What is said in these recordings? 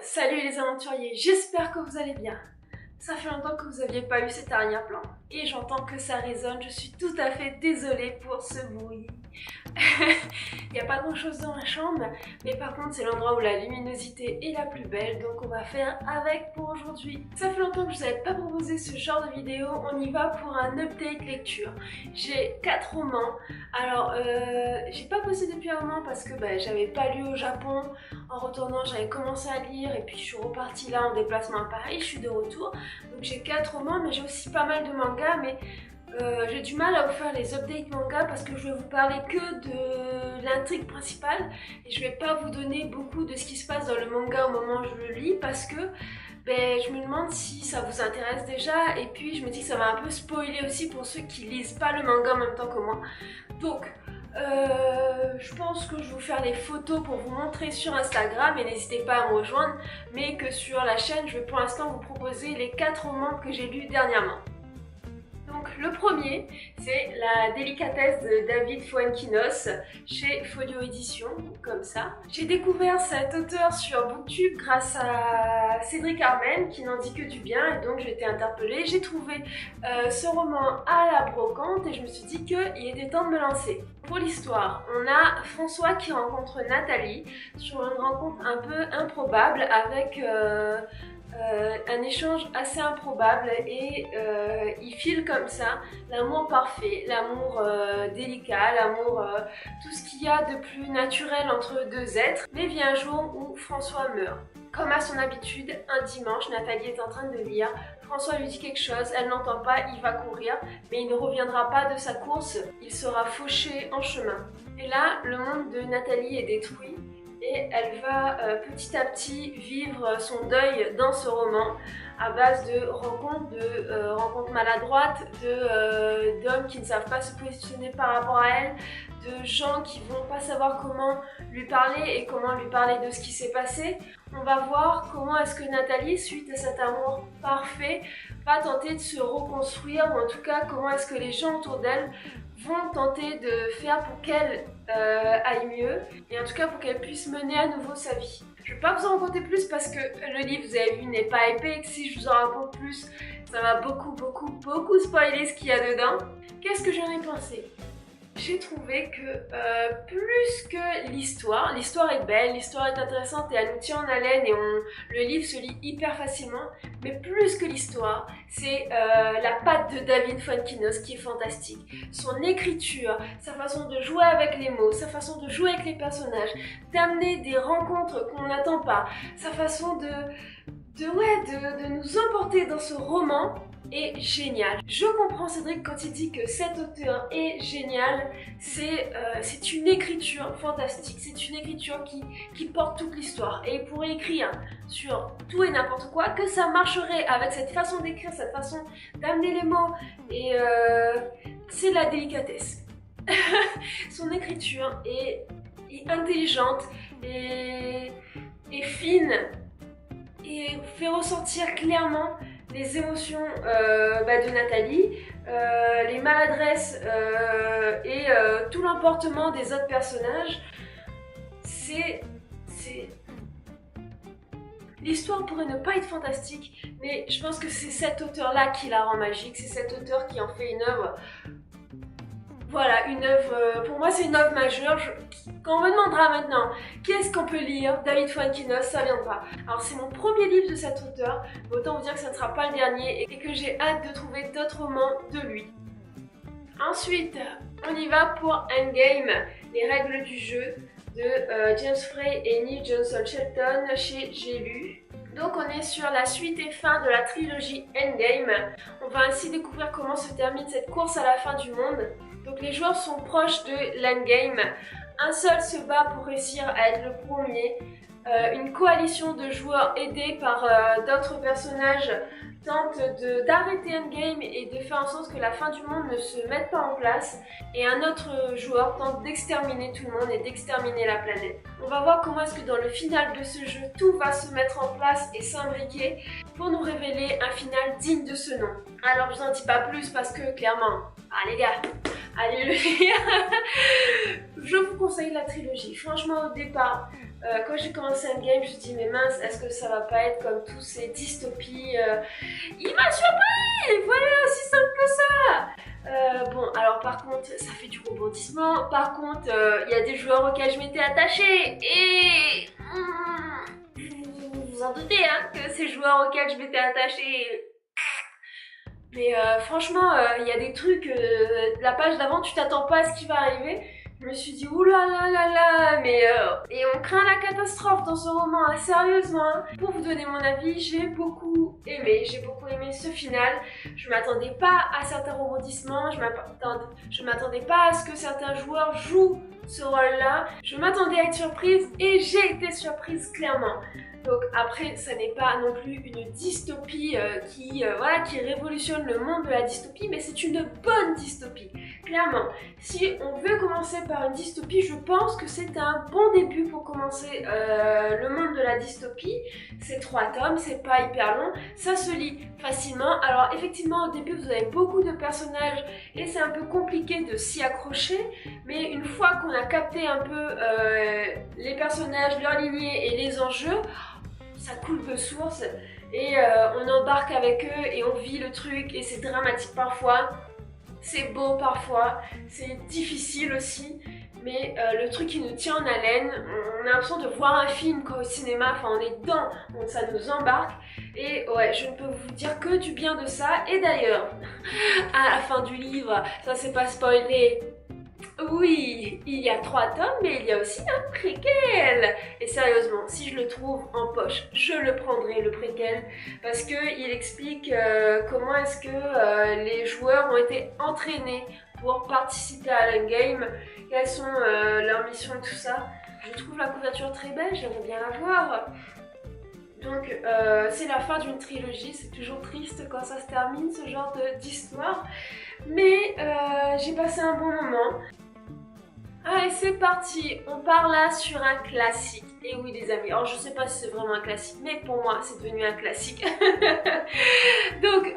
Salut les aventuriers, j'espère que vous allez bien. Ça fait longtemps que vous n'aviez pas eu cet arrière-plan et j'entends que ça résonne, je suis tout à fait désolée pour ce bruit. Il n'y a pas grand chose dans la chambre, mais par contre c'est l'endroit où la luminosité est la plus belle, donc on va faire avec pour aujourd'hui. Ça fait longtemps que je vous avais pas proposé ce genre de vidéo, on y va pour un update lecture. J'ai 4 romans, alors j'ai pas posté depuis un moment parce que j'avais pas lu au Japon. En retournant j'avais commencé à lire et puis je suis repartie là en déplacement à Paris, je suis de retour. Donc j'ai 4 romans mais j'ai aussi pas mal de mangas, mais j'ai du mal à vous faire les updates manga parce que je vais vous parler que de l'intrigue principale et je vais pas vous donner beaucoup de ce qui se passe dans le manga au moment où je le lis parce que je me demande si ça vous intéresse déjà et puis je me dis que ça va un peu spoiler aussi pour ceux qui lisent pas le manga en même temps que moi. Donc je pense que je vais vous faire les photos pour vous montrer sur Instagram et n'hésitez pas à me rejoindre, mais que sur la chaîne je vais pour l'instant vous proposer les 4 romans que j'ai lus dernièrement. Donc le premier, c'est La délicatesse de David Fuenquinos chez Folio Édition, comme ça. J'ai découvert cet auteur sur Booktube grâce à Cédric Armen qui n'en dit que du bien et donc j'ai été interpellée. J'ai trouvé ce roman à la brocante et je me suis dit qu'il était temps de me lancer. Pour l'histoire, on a François qui rencontre Nathalie sur une rencontre un peu improbable avec un échange assez improbable et il file comme ça l'amour parfait, l'amour délicat, l'amour, tout ce qu'il y a de plus naturel entre deux êtres. Mais vient un jour où François meurt. Comme à son habitude, un dimanche, Nathalie est en train de lire, François lui dit quelque chose, elle n'entend pas, il va courir, mais il ne reviendra pas de sa course, il sera fauché en chemin. Et là, le monde de Nathalie est détruit. Et elle va petit à petit vivre son deuil dans ce roman à base de rencontres maladroites, d'hommes qui ne savent pas se positionner par rapport à elle, de gens qui vont pas savoir comment lui parler et comment lui parler de ce qui s'est passé. On va voir comment est-ce que Nathalie, suite à cet amour parfait, va tenter de se reconstruire, ou en tout cas comment est-ce que les gens autour d'elle vont tenter de faire pour qu'elle aille mieux et en tout cas pour qu'elle puisse mener à nouveau sa vie. Je ne vais pas vous en raconter plus parce que le livre, vous avez vu, n'est pas épais et que si je vous en raconte plus, ça va beaucoup spoiler ce qu'il y a dedans. Qu'est-ce que j'en ai pensé ? J'ai trouvé que plus que l'histoire est belle, l'histoire est intéressante et elle nous tient en haleine et le livre se lit hyper facilement, mais plus que l'histoire, c'est la patte de David Fuenquinos qui est fantastique. Son écriture, sa façon de jouer avec les mots, sa façon de jouer avec les personnages, d'amener des rencontres qu'on n'attend pas, sa façon de nous emporter dans ce roman est génial. Je comprends Cédric quand il dit que cet auteur est génial, c'est une écriture fantastique, c'est une écriture qui porte toute l'histoire et il pourrait écrire sur tout et n'importe quoi, que ça marcherait avec cette façon d'écrire, cette façon d'amener les mots et c'est la délicatesse. Son écriture est intelligente et fine et fait ressortir clairement les émotions de Nathalie, les maladresses et tout l'emportement des autres personnages. L'histoire pourrait ne pas être fantastique, mais je pense que c'est cet auteur-là qui la rend magique, c'est cet auteur qui en fait une œuvre. Voilà, une œuvre, pour moi c'est une œuvre majeure. Quand on me demandera maintenant qu'est-ce qu'on peut lire, David Fuenquinos, ça viendra. Alors c'est mon premier livre de cet auteur, mais autant vous dire que ça ne sera pas le dernier et que j'ai hâte de trouver d'autres romans de lui. Ensuite, on y va pour Endgame, les règles du jeu de James Frey et Neil Johnson Shelton chez J'ai lu. Donc on est sur la suite et fin de la trilogie Endgame. On va ainsi découvrir comment se termine cette course à la fin du monde. Donc les joueurs sont proches de l'endgame. Un seul se bat pour réussir à être le premier. Une coalition de joueurs aidés par d'autres personnages tente d'arrêter Endgame et de faire en sorte que la fin du monde ne se mette pas en place, et un autre joueur tente d'exterminer tout le monde et d'exterminer la planète. On va voir comment est-ce que dans le final de ce jeu, tout va se mettre en place et s'imbriquer pour nous révéler un final digne de ce nom. Alors je vous en dis pas plus parce que clairement, les gars, allez le lire. Je vous conseille la trilogie. Franchement, au départ, quand j'ai commencé Endgame, je me suis dit mais mince, est-ce que ça va pas être comme tous ces dystopies Il m'a surpris. Voilà, aussi simple que ça. Bon, alors par contre, ça fait du rebondissement. Par contre, il y a des joueurs auxquels je m'étais attachée et vous vous en doutez, hein, que ces joueurs auxquels je m'étais attachée. Mais franchement, il y a des trucs, la page d'avant, tu t'attends pas à ce qui va arriver. Je me suis dit, oulala, mais et on craint la catastrophe dans ce roman, hein, sérieusement. Hein. Pour vous donner mon avis, j'ai beaucoup aimé ce final. Je m'attendais pas à certains rebondissements, je m'attendais pas à ce que certains joueurs jouent ce rôle-là. Je m'attendais à être surprise et j'ai été surprise clairement. Donc après, ça n'est pas non plus une dystopie qui révolutionne le monde de la dystopie, mais c'est une bonne dystopie. Clairement, si on veut commencer par une dystopie, je pense que c'est un bon début pour commencer le monde de la dystopie. C'est 3 tomes, c'est pas hyper long, ça se lit facilement. Alors effectivement, au début, vous avez beaucoup de personnages et c'est un peu compliqué de s'y accrocher, mais une fois qu'on a capté un peu les personnages, leur lignée et les enjeux, ça coule de source et on embarque avec eux et on vit le truc et c'est dramatique parfois, c'est beau parfois, c'est difficile aussi, mais le truc qui nous tient en haleine, on a l'impression de voir un film quoi, au cinéma, enfin on est dedans, donc ça nous embarque et ouais, je ne peux vous dire que du bien de ça. Et d'ailleurs, à la fin du livre, ça c'est pas spoilé, oui, il y a 3 tomes, mais il y a aussi un préquel. Et sérieusement, si je le trouve en poche, je le prendrai, le préquel, parce qu'il explique comment est-ce que les joueurs ont été entraînés pour participer à l'endgame, quelles sont leurs missions et tout ça. Je trouve la couverture très belle, j'aimerais bien la voir. Donc c'est la fin d'une trilogie, c'est toujours triste quand ça se termine, ce genre d'histoire. Mais j'ai passé un bon moment. Allez, c'est parti, on part là sur un classique. Et oui les amis, alors je sais pas si c'est vraiment un classique, mais pour moi c'est devenu un classique. Donc,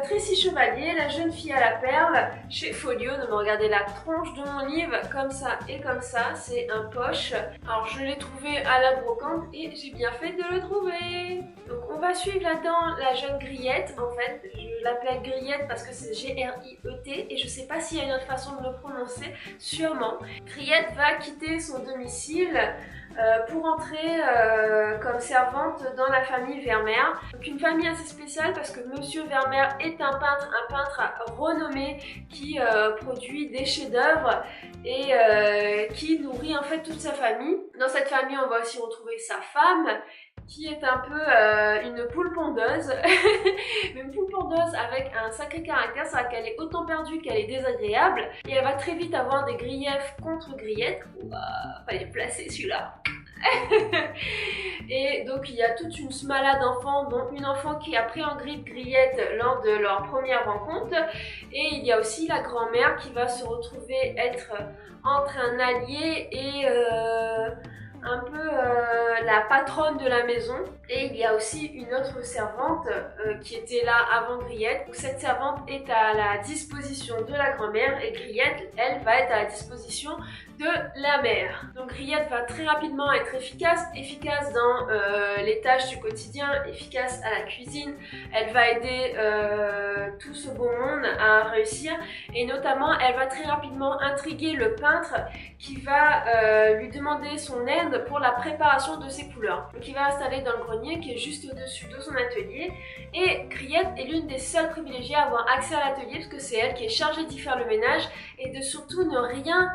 Tracy Chevalier, la jeune fille à la perle, chez Folio. Ne me regardez la tronche de mon livre, comme ça et comme ça, c'est un poche. Alors je l'ai trouvé à la brocante et j'ai bien fait de le trouver. Donc on va suivre là-dedans la jeune Griette, en fait, je l'appelle Griette parce que c'est G-R-I-E-T et je sais pas s'il y a une autre façon de le prononcer, sûrement. Griette va quitter son domicile pour entrer comme servante dans la famille Vermeer. Donc une famille assez spéciale parce que Monsieur Vermeer est un peintre renommé qui produit des chefs-d'œuvre et qui nourrit en fait toute sa famille. Dans cette famille, on va aussi retrouver sa femme qui est un peu une poule pondeuse, une poule pondeuse avec un sacré caractère, c'est-à-dire qu'elle est autant perdue qu'elle est désagréable et elle va très vite avoir des griefs contre Griette. Fallait placer celui-là. Et donc il y a toute une smalade d'enfants, dont une enfant qui a pris en grippe Griette lors de leur première rencontre, et il y a aussi la grand-mère qui va se retrouver être entre un allié et un peu la patronne de la maison. Et il y a aussi une autre servante qui était là avant Griette. Donc cette servante est à la disposition de la grand-mère et Griette, elle, va être à la disposition de la mère. Donc Griette va très rapidement être efficace dans les tâches du quotidien, efficace à la cuisine. Elle va aider tout ce beau monde à réussir et notamment elle va très rapidement intriguer le peintre qui va lui demander son aide pour la préparation de ses couleurs. Donc il va installer dans le grenier qui est juste au-dessus de son atelier et Griette est l'une des seules privilégiées à avoir accès à l'atelier parce que c'est elle qui est chargée d'y faire le ménage et de surtout ne rien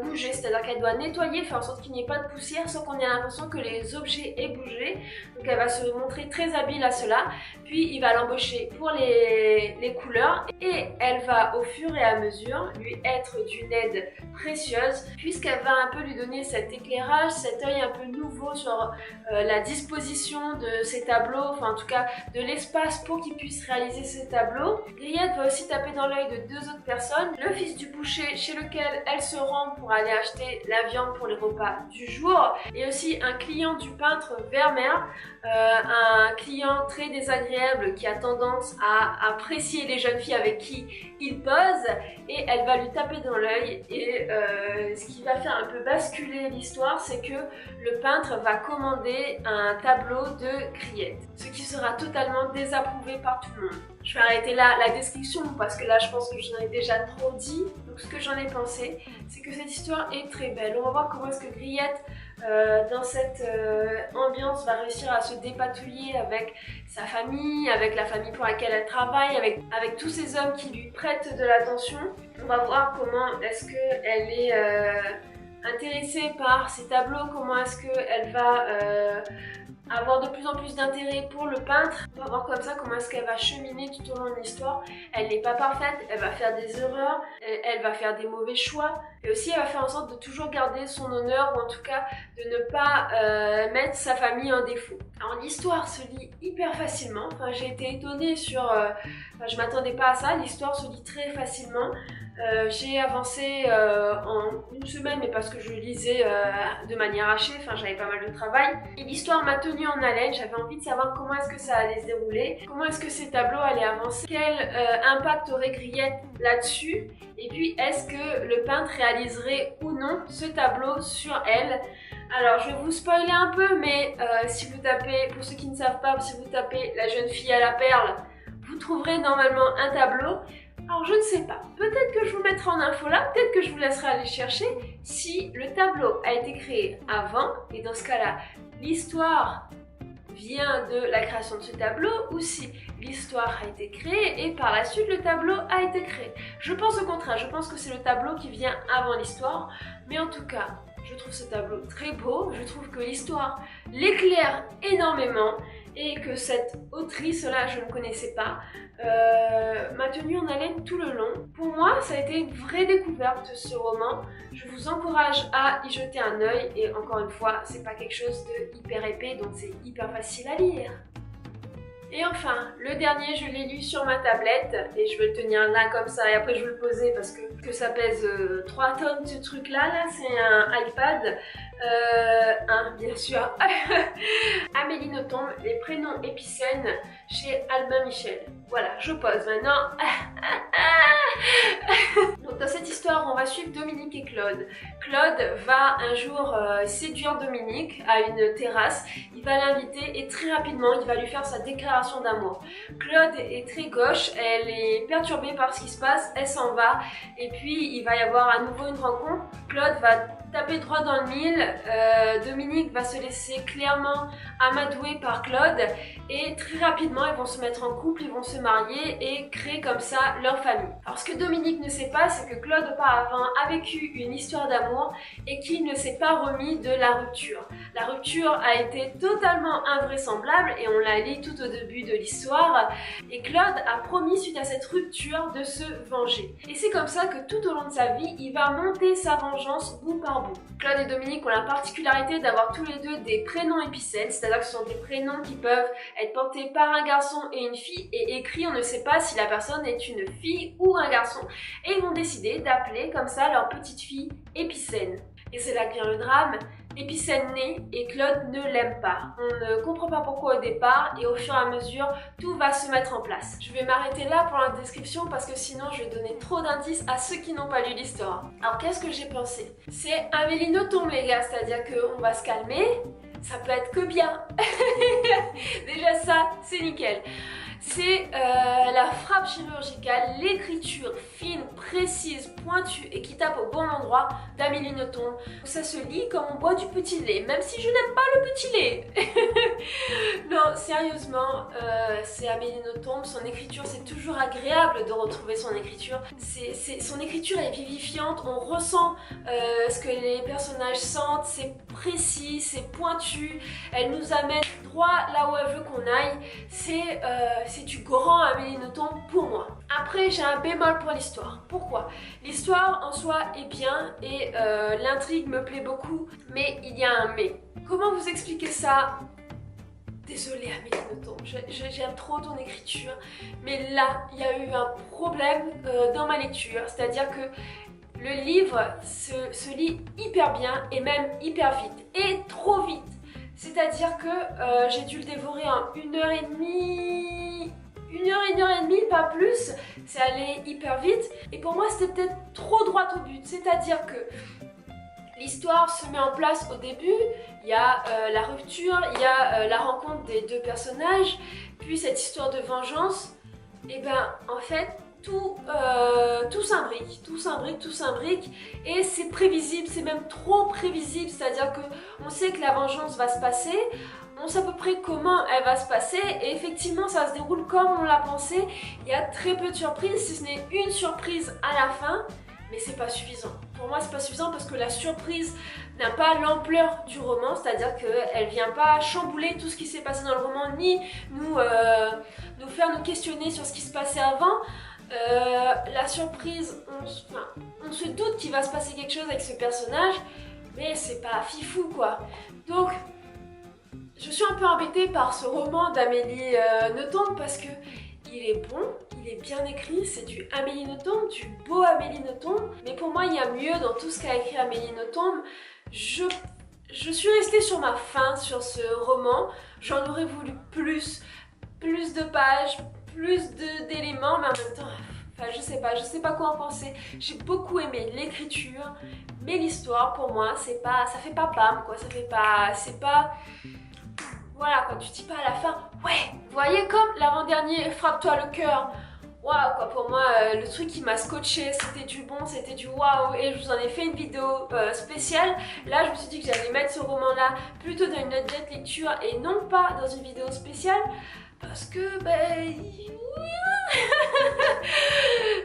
bouger, c'est-à-dire qu'elle doit nettoyer, faire en sorte qu'il n'y ait pas de poussière sans qu'on ait l'impression que les objets aient bougé. Donc elle va se montrer très habile à cela, puis il va l'embaucher pour les couleurs et elle va au fur et à mesure lui être d'une aide précieuse puisqu'elle va un peu lui donner cet éclairage, cet œil un peu nouveau sur la disposition de ses tableaux, enfin en tout cas de l'espace pour qu'il puisse réaliser ses tableaux. Grillette va aussi taper dans l'œil de deux autres personnes, le fils du boucher chez lequel elle se rend pour aller acheter la viande pour les repas du jour et aussi un client du peintre Vermeer, un client très désagréable qui a tendance à apprécier les jeunes filles avec qui il pose et elle va lui taper dans l'œil et ce qui va faire un peu basculer l'histoire, c'est que le peintre va commander un tableau de Grillette, ce qui sera totalement désapprouvé par tout le monde. Je vais arrêter là la description parce que là je pense que j'en ai déjà trop dit. Donc ce que j'en ai pensé, c'est que cette histoire est très belle. On va voir comment est-ce que Grillette dans cette ambiance va réussir à se dépatouiller avec sa famille, avec la famille pour laquelle elle travaille, avec tous ces hommes qui lui prêtent de l'attention. On va voir comment est-ce qu'elle est intéressée par ces tableaux, comment est-ce qu'elle va avoir de plus en plus d'intérêt pour le peintre. On va voir comme ça comment est-ce qu'elle va cheminer tout au long de l'histoire. Elle n'est pas parfaite, elle va faire des erreurs, elle va faire des mauvais choix et aussi elle va faire en sorte de toujours garder son honneur ou en tout cas de ne pas mettre sa famille en défaut. Alors l'histoire se lit hyper facilement, enfin, j'ai été étonnée sur... je m'attendais pas à ça, l'histoire se lit très facilement. J'ai avancé en une semaine, mais parce que je lisais de manière hachée, enfin j'avais pas mal de travail. Et l'histoire m'a tenue en haleine, j'avais envie de savoir comment est-ce que ça allait se dérouler, comment est-ce que ces tableaux allaient avancer, quel impact aurait Grillette là-dessus, et puis est-ce que le peintre réaliserait ou non ce tableau sur elle. Alors je vais vous spoiler un peu, mais si vous tapez, pour ceux qui ne savent pas, si vous tapez la jeune fille à la perle, vous trouverez normalement un tableau. Alors je ne sais pas, peut-être que je vous mettrai en info là, peut-être que je vous laisserai aller chercher si le tableau a été créé avant, et dans ce cas-là, l'histoire vient de la création de ce tableau, ou si l'histoire a été créée et par la suite le tableau a été créé. Je pense au contraire, je pense que c'est le tableau qui vient avant l'histoire, mais en tout cas, je trouve ce tableau très beau, je trouve que l'histoire l'éclaire énormément, et que cette autrice-là, je ne connaissais pas, m'a tenue en haleine tout le long. Pour moi, ça a été une vraie découverte ce roman. Je vous encourage à y jeter un œil et encore une fois, c'est pas quelque chose de hyper épais, donc c'est hyper facile à lire. Et enfin, le dernier, je l'ai lu sur ma tablette et je vais le tenir là comme ça et après je vais le poser parce que ça pèse 3 tonnes ce truc là, c'est un iPad, bien sûr, Amélie Nothomb, les prénoms épicènes chez Albin Michel. Voilà, je pose maintenant. Donc dans cette histoire, on va suivre Dominique et Claude. Claude va un jour séduire Dominique à une terrasse, il va l'inviter et très rapidement il va lui faire sa déclaration d'amour. Claude est très gauche, elle est perturbée par ce qui se passe, elle s'en va et puis il va y avoir à nouveau une rencontre. Claude va taper droit dans le mille, Dominique va se laisser clairement amadouer par Claude et très rapidement ils vont se mettre en couple, ils vont se marier et créer comme ça leur famille. Alors ce que Dominique ne sait pas, c'est que Claude auparavant a vécu une histoire d'amour et qu'il ne s'est pas remis de la rupture. La rupture a été totalement invraisemblable et on la lit tout au début de l'histoire et Claude a promis suite à cette rupture de se venger. Et c'est comme ça que tout au long de sa vie, il va monter sa vengeance bout par bout. Claude et Dominique ont la particularité d'avoir tous les deux des prénoms épicènes, c'est-à-dire que ce sont des prénoms qui peuvent être portés par un garçon et une fille et écrits, on ne sait pas si la personne est une fille ou un garçon. Et ils vont décider d'appeler comme ça leur petite fille Épicène. Et c'est là que vient le drame. Épicène naît et Claude ne l'aime pas. On ne comprend pas pourquoi au départ et au fur et à mesure, tout va se mettre en place. Je vais m'arrêter là pour la description parce que sinon je vais donner trop d'indices à ceux qui n'ont pas lu l'histoire. Alors qu'est-ce que j'ai pensé? C'est Amélie Nothomb les gars, c'est-à-dire qu'on va se calmer, ça peut être que bien. Déjà ça, c'est nickel. c'est la frappe chirurgicale, l'écriture fine, précise, pointue et qui tape au bon endroit d'Amélie Nothomb. Ça se lit comme on boit du petit lait, même si je n'aime pas le petit lait. Non, sérieusement, c'est Amélie Nothomb, son écriture, c'est toujours agréable de retrouver son écriture. Son écriture est vivifiante, on ressent ce que les personnages sentent, c'est précis, c'est pointu, elle nous amène droit là où elle veut qu'on aille. C'est du grand Amélie Nothomb pour moi. Après, j'ai un bémol pour l'histoire. Pourquoi? L'histoire en soi est bien et l'intrigue me plaît beaucoup, mais il y a un mais. Comment vous expliquer ça? Désolée Amélie Nothomb, j'aime trop ton écriture, mais là, il y a eu un problème dans ma lecture, c'est-à-dire que le livre se lit hyper bien et même hyper vite, et trop vite. C'est-à-dire que j'ai dû le dévorer en 1h30, 1h et demie, pas plus. C'est allé hyper vite. Et pour moi, c'était peut-être trop droit au but. C'est-à-dire que l'histoire se met en place au début. Il y a la rupture, il y a la rencontre des deux personnages, puis cette histoire de vengeance. Et ben, en fait, tout s'imbrique et c'est prévisible, c'est même trop prévisible, c'est-à-dire que on sait que la vengeance va se passer, on sait à peu près comment elle va se passer et effectivement ça se déroule comme on l'a pensé. Il y a très peu de surprises, si ce n'est une surprise à la fin, mais c'est pas suffisant. Pour moi c'est pas suffisant parce que la surprise n'a pas l'ampleur du roman, c'est-à-dire qu'elle vient pas chambouler tout ce qui s'est passé dans le roman, ni nous faire nous questionner sur ce qui se passait avant. La surprise, on se doute qu'il va se passer quelque chose avec ce personnage, mais c'est pas fifou quoi. Donc, je suis un peu embêtée par ce roman d'Amélie Nothomb parce que il est bon, il est bien écrit, c'est du Amélie Nothomb, du beau Amélie Nothomb, mais pour moi il y a mieux dans tout ce qu'a écrit Amélie Nothomb. Je suis restée sur ma faim sur ce roman, j'en aurais voulu plus de pages, plus d'éléments, mais en même temps, enfin, je sais pas quoi en penser. J'ai beaucoup aimé l'écriture, mais l'histoire, pour moi, ça fait pas pam, quoi, c'est pas, voilà, quoi, tu dis pas à la fin, ouais, vous voyez comme l'avant-dernier, frappe-toi le cœur. Waouh, quoi, pour moi, le truc qui m'a scotché, c'était du bon, c'était du waouh, et je vous en ai fait une vidéo spéciale. Là, je me suis dit que j'allais mettre ce roman-là plutôt dans une note de lecture et non pas dans une vidéo spéciale. Parce que,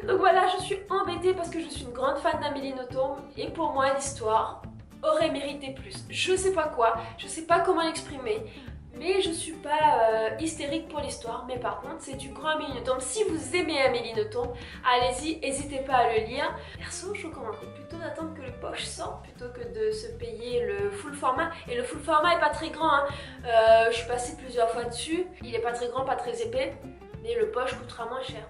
donc voilà, je suis embêtée parce que je suis une grande fan d'Amélie Nothomb et pour moi, l'histoire aurait mérité plus. Je sais pas quoi, je sais pas comment l'exprimer, mais je suis pas hystérique pour l'histoire. Mais par contre, c'est du grand Amélie Nothomb. Si vous aimez Amélie Nothomb, allez-y, n'hésitez pas à le lire. Perso, je recommanderais plutôt d'attendre que le poche sorte plutôt que de se payer le full format. Et le full format est pas très grand, hein. Je suis passée plusieurs fois dessus. Il est pas très grand, pas très épais, mais le poche coûtera moins cher.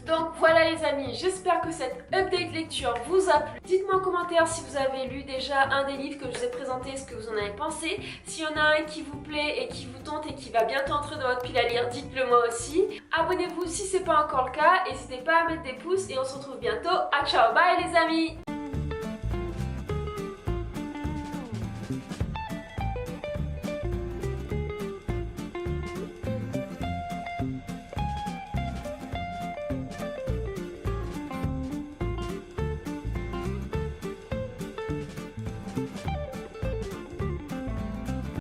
Donc voilà les amis, j'espère que cette update lecture vous a plu. Dites-moi en commentaire si vous avez lu déjà un des livres que je vous ai présenté, ce que vous en avez pensé. S'il y en a un qui vous plaît et qui vous tente et qui va bientôt entrer dans votre pile à lire, dites-le moi aussi. Abonnez-vous si ce n'est pas encore le cas, n'hésitez pas à mettre des pouces et on se retrouve bientôt. À ciao, bye les amis!